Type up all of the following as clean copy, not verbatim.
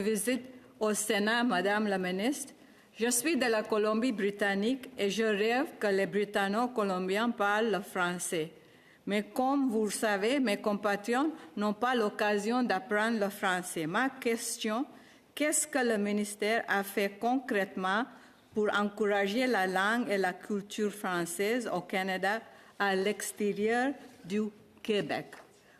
Visite au Sénat, Madame la Ministre. Je suis de la Colombie-Britannique et je rêve que les Britanno-Colombiens parlent le français. Mais comme vous le savez, mes compatriotes n'ont pas l'occasion d'apprendre le français. Ma question, qu'est-ce que le ministère a fait concrètement pour encourager la langue et la culture française au Canada à l'extérieur du Québec?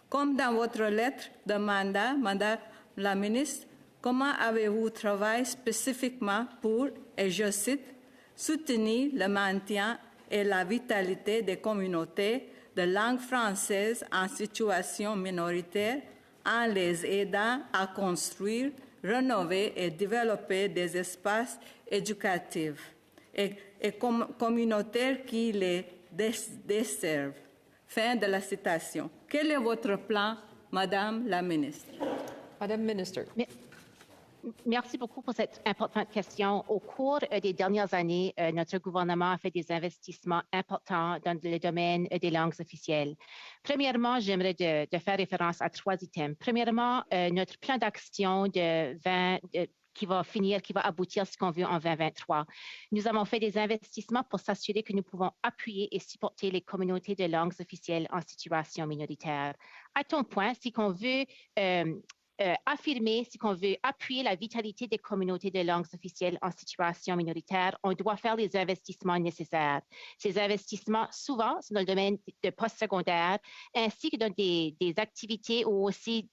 Comme dans votre lettre de mandat, Madame la Ministre, comment avez-vous travaillé spécifiquement pour, et je cite, soutenir le maintien et la vitalité des communautés de langue française en situation minoritaire en les aidant à construire, rénover et développer des espaces éducatifs et communautaires qui les desservent? Fin de la citation. Quel est votre plan, Madame la Ministre? Madame Minister. Merci beaucoup pour cette importante question. Au cours des dernières années, notre gouvernement a fait des investissements importants dans le domaine des langues officielles. Premièrement, j'aimerais de faire référence à 3 items. Premièrement, notre plan d'action qui va aboutir à ce qu'on veut en 2023. Nous avons fait des investissements pour s'assurer que nous pouvons appuyer et supporter les communautés de langues officielles en situation minoritaire. À ton point, si qu'on veut si qu'on veut appuyer la vitalité des communautés de langues officielles en situation minoritaire, on doit faire les investissements nécessaires. Ces investissements, souvent, sont dans le domaine de postsecondaire, ainsi que dans des activités ou aussi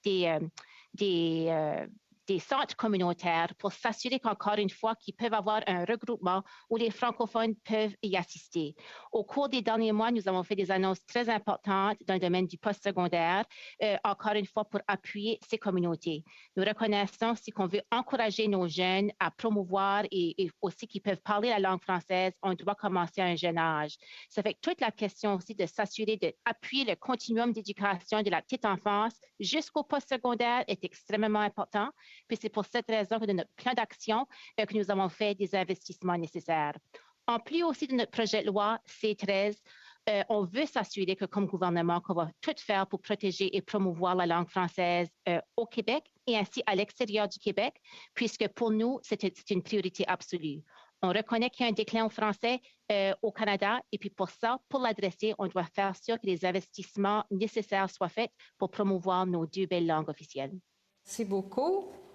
des centres communautaires pour s'assurer qu'encore une fois, qu'ils peuvent avoir un regroupement où les francophones peuvent y assister. Au cours des derniers mois, nous avons fait des annonces très importantes dans le domaine du postsecondaire, encore une fois pour appuyer ces communautés. Nous reconnaissons si qu'on veut encourager nos jeunes à promouvoir et aussi qu'ils peuvent parler la langue française, on doit commencer à un jeune âge. Ça fait que toute la question aussi de s'assurer d'appuyer le continuum d'éducation de la petite enfance jusqu'au postsecondaire est extrêmement important. Puis c'est pour cette raison que dans notre plan d'action, que nous avons fait des investissements nécessaires. En plus aussi de notre projet de loi C13, on veut s'assurer que comme gouvernement, qu'on va tout faire pour protéger et promouvoir la langue française au Québec et ainsi à l'extérieur du Québec, puisque pour nous, c'est une priorité absolue. On reconnaît qu'il y a un déclin au français au Canada et puis pour ça, pour l'adresser, on doit faire sûr que les investissements nécessaires soient faits pour promouvoir nos 2 belles langues officielles. Merci beaucoup.